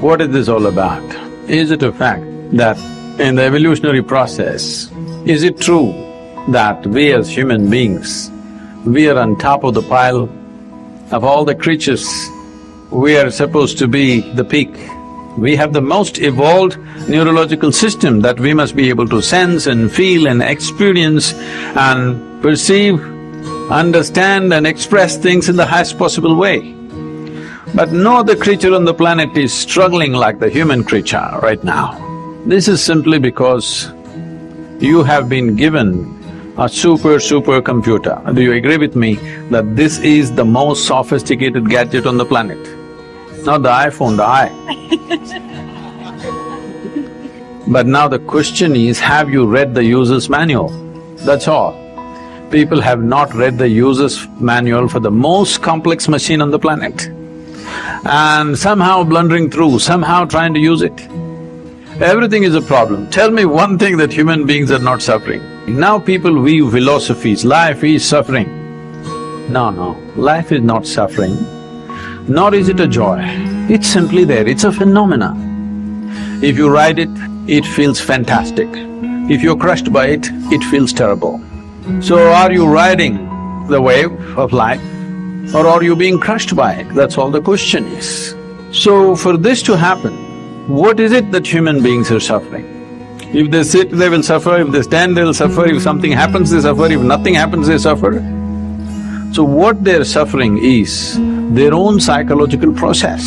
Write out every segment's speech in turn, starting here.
What is this all about? Is it a fact that in the evolutionary process, is it true that we as human beings, we are on top of the pile of all the creatures? We are supposed to be the peak. We have the most evolved neurological system that we must be able to sense and feel and experience and perceive, understand and express things in the highest possible way. But no other creature on the planet is struggling like the human creature right now. This is simply because you have been given a super computer. Do you agree with me that this is the most sophisticated gadget on the planet? Not the iPhone, the I. But now the question is, have you read the user's manual? That's all. People have not read the user's manual for the most complex machine on the planet and somehow blundering through, somehow trying to use it. Everything is a problem. Tell me one thing that human beings are not suffering. Now people weave philosophies, life is suffering. No, life is not suffering, nor is it a joy. It's simply there, it's a phenomena. If you ride it, it feels fantastic. If you're crushed by it, it feels terrible. So are you riding the wave of life or are you being crushed by it? That's all the question is. So for this to happen, what is it that human beings are suffering? If they sit, they will suffer, if they stand, they'll suffer, if something happens, they suffer, if nothing happens, they suffer. So what they're suffering is their own psychological process.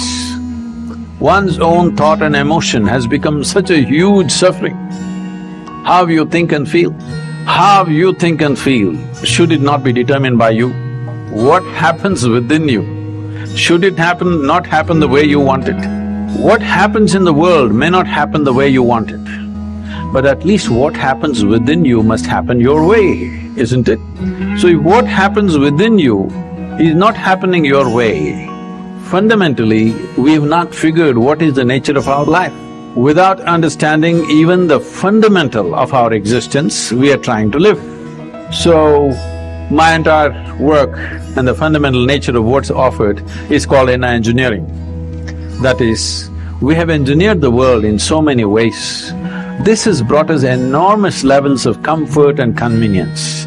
One's own thought and emotion has become such a huge suffering. How you think and feel, should it not be determined by you? What happens within you? Should it not happen the way you want it? What happens in the world may not happen the way you want it, but at least what happens within you must happen your way, isn't it? So if what happens within you is not happening your way, fundamentally, we have not figured what is the nature of our life. Without understanding even the fundamental of our existence, we are trying to live. So, my entire work and the fundamental nature of what's offered is called inner engineering. That is, we have engineered the world in so many ways. This has brought us enormous levels of comfort and convenience.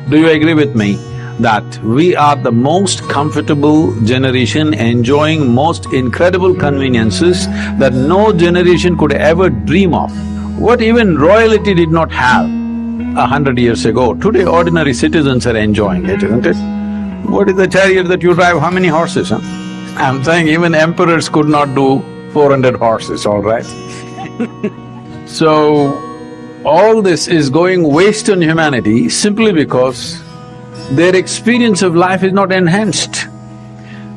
Do you agree with me that we are the most comfortable generation enjoying most incredible conveniences that no generation could ever dream of? What even royalty did not have 100 years ago, today ordinary citizens are enjoying it, isn't it? What is the chariot that you drive, how many horses, huh? I'm saying even emperors could not do 400 horses, all right? So, all this is going waste on humanity simply because their experience of life is not enhanced.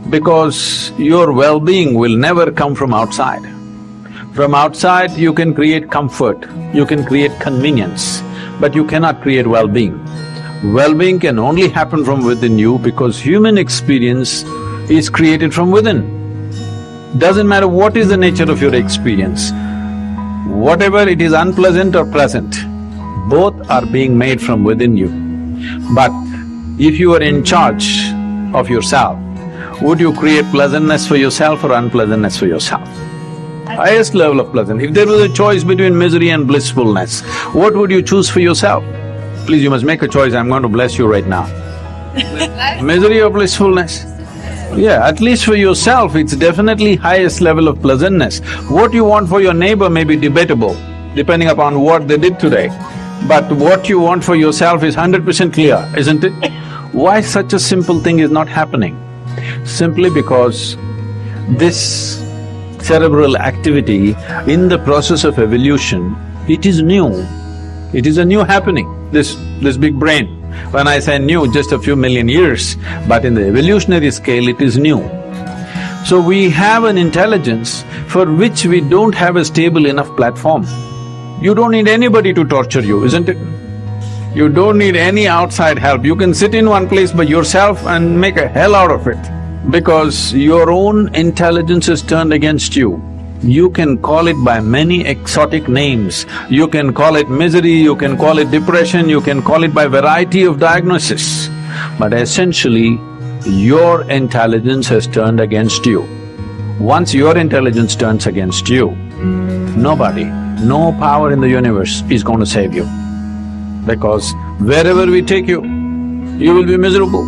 Because your well-being will never come from outside. From outside you can create comfort, you can create convenience, but you cannot create well-being. Well-being can only happen from within you because human experience is created from within. Doesn't matter what is the nature of your experience, whatever it is unpleasant or pleasant, both are being made from within you. But if you are in charge of yourself, would you create pleasantness for yourself or unpleasantness for yourself? Highest level of pleasantness. If there was a choice between misery and blissfulness, what would you choose for yourself? Please, you must make a choice, I'm going to bless you right now. Misery or blissfulness? Yeah, at least for yourself, it's definitely highest level of pleasantness. What you want for your neighbor may be debatable, depending upon what they did today. But what you want for yourself is 100% clear, isn't it? Why such a simple thing is not happening? Simply because this cerebral activity in the process of evolution, it is new. It is a new happening, this big brain. When I say new, just a few million years, but in the evolutionary scale it is new. So we have an intelligence for which we don't have a stable enough platform. You don't need anybody to torture you, isn't it? You don't need any outside help. You can sit in one place by yourself and make a hell out of it. Because your own intelligence is turned against you. You can call it by many exotic names. You can call it misery, you can call it depression, you can call it by variety of diagnosis. But essentially, your intelligence has turned against you. Once your intelligence turns against you, nobody, no power in the universe is going to save you. Because wherever we take you, you will be miserable.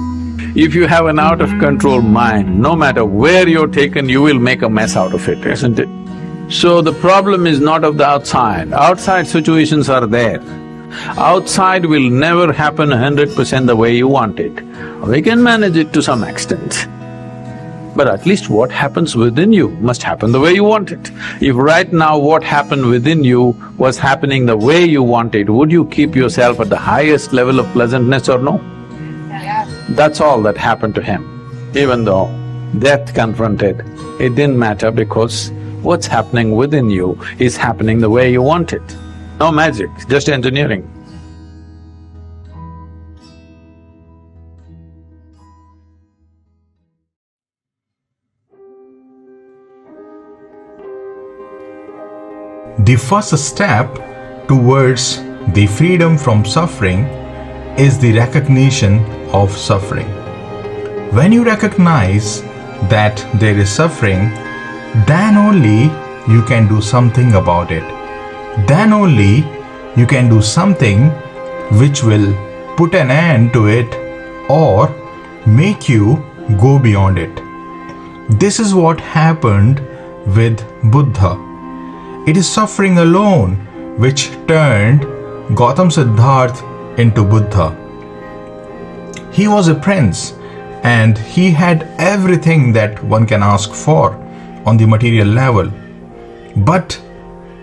If you have an out-of-control mind, no matter where you're taken, you will make a mess out of it, isn't it? So the problem is not of the outside. Outside situations are there. Outside will never happen 100% the way you want it. We can manage it to some extent. But at least what happens within you must happen the way you want it. If right now what happened within you was happening the way you want it, would you keep yourself at the highest level of pleasantness or no? Yeah. That's all that happened to him. Even though death confronted, it didn't matter because what's happening within you is happening the way you want it. No magic, just engineering. The first step towards the freedom from suffering is the recognition of suffering. When you recognize that there is suffering, then only you can do something about it. Then only you can do something which will put an end to it or make you go beyond it. This is what happened with Buddha. It is suffering alone which turned Gautam Siddhartha into Buddha. He was a prince and he had everything that one can ask for on the material level. But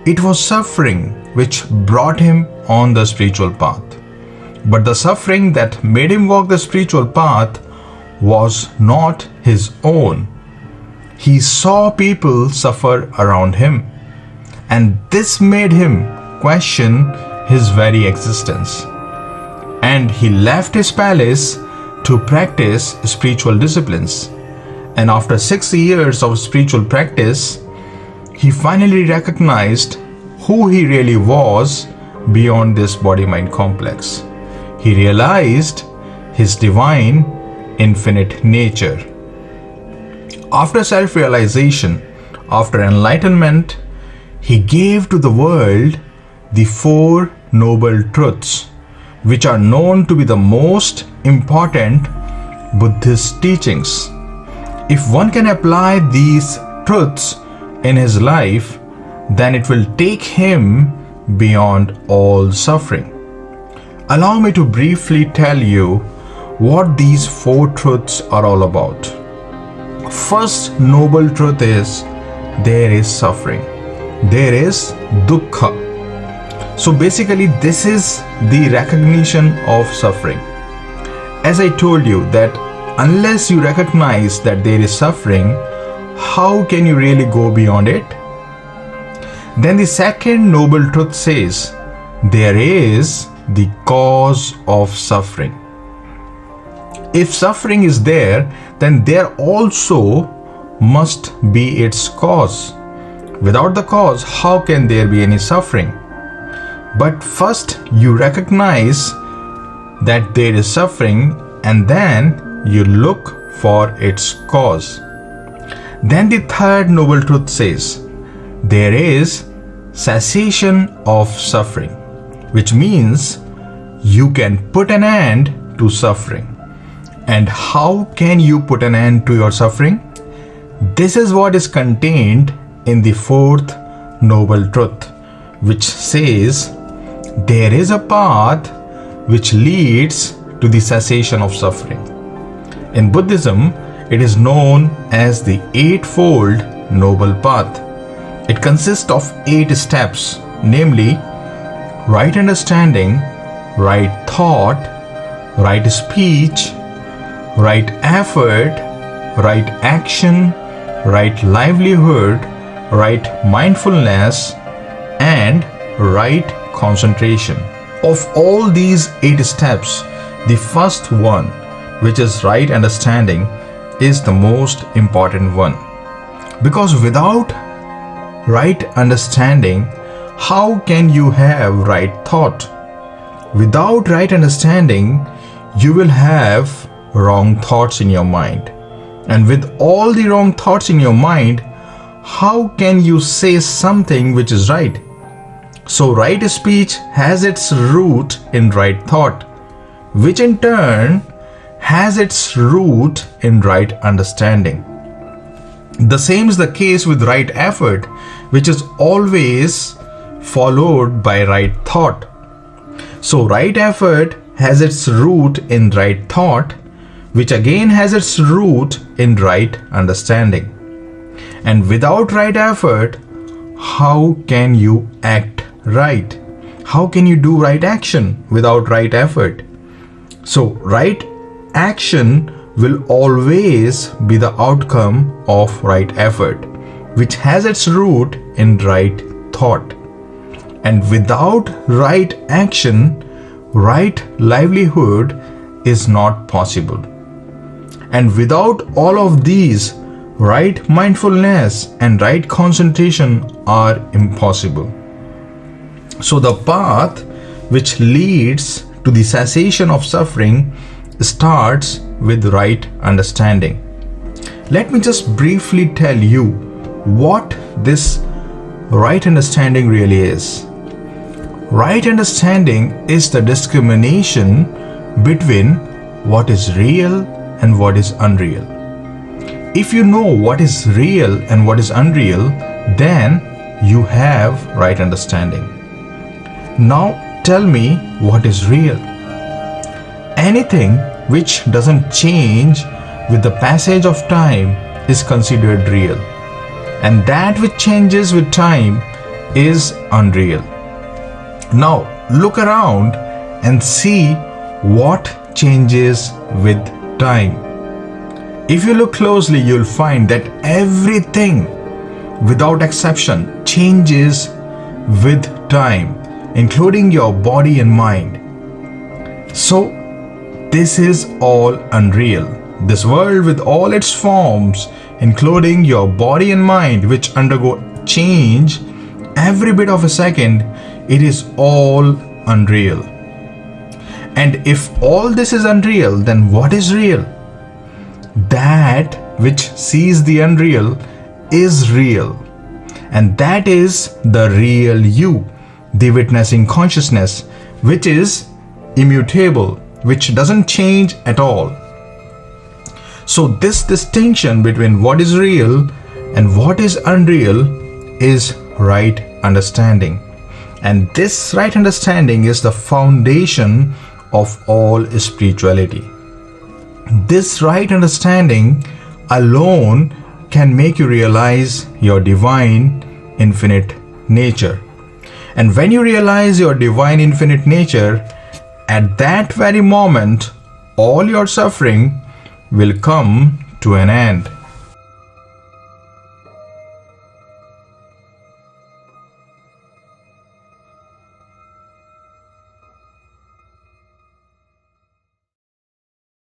it was suffering which brought him on the spiritual path. But the suffering that made him walk the spiritual path was not his own. He saw people suffer around him, and this made him question his very existence. And he left his palace to practice spiritual disciplines. And after 6 years of spiritual practice, he finally recognized who he really was beyond this body-mind complex. He realized his divine, infinite nature. After self-realization, after enlightenment, he gave to the world the 4 noble truths, which are known to be the most important Buddhist teachings. If one can apply these truths in his life, then it will take him beyond all suffering. Allow me to briefly tell you what these 4 truths are all about. First noble truth is there is suffering. There is dukkha. So basically this is the recognition of suffering. As I told you that unless you recognize that there is suffering, how can you really go beyond it? Then the second noble truth says there is the cause of suffering. If suffering is there, then there also must be its cause. Without the cause, how can there be any suffering? But first you recognize that there is suffering and then you look for its cause. Then the third noble truth says there is cessation of suffering, which means you can put an end to suffering. And how can you put an end to your suffering? This is what is contained in the 4th noble truth, which says there is a path which leads to the cessation of suffering. In Buddhism, it is known as the Eightfold Noble Path. It consists of 8 steps, namely right understanding, right thought, right speech, right effort, right action, right livelihood, right mindfulness, and right concentration. Of all these 8 steps, the first one, which is right understanding, is the most important one. Because without right understanding, how can you have right thought? Without right understanding, you will have wrong thoughts in your mind. And with all the wrong thoughts in your mind, how can you say something which is right? So right speech has its root in right thought, which in turn has its root in right understanding. The same is the case with right effort, which is always followed by right thought. So right effort has its root in right thought, which again has its root in right understanding. And without right effort, how can you act right? How can you do right action without right effort? So right action will always be the outcome of right effort, which has its root in right thought. And without right action, right livelihood is not possible. And without all of these, right mindfulness and right concentration are impossible. So the path which leads to the cessation of suffering starts with right understanding. Let me just briefly tell you what this right understanding really is. Right understanding is the discrimination between what is real and what is unreal. If you know what is real and what is unreal, then you have right understanding. Now tell me what is real. Anything which doesn't change with the passage of time is considered real, and that which changes with time is unreal. Now look around and see what changes with time. If you look closely, you'll find that everything without exception changes with time, including your body and mind. So this is all unreal. This world with all its forms, including your body and mind, which undergo change every bit of a second, it is all unreal. And if all this is unreal, then what is real? That which sees the unreal is real. And that is the real you, the witnessing consciousness, which is immutable, which doesn't change at all. So this distinction between what is real and what is unreal is right understanding. And this right understanding is the foundation of all spirituality. This right understanding alone can make you realize your divine infinite nature. And when you realize your divine infinite nature, at that very moment, all your suffering will come to an end.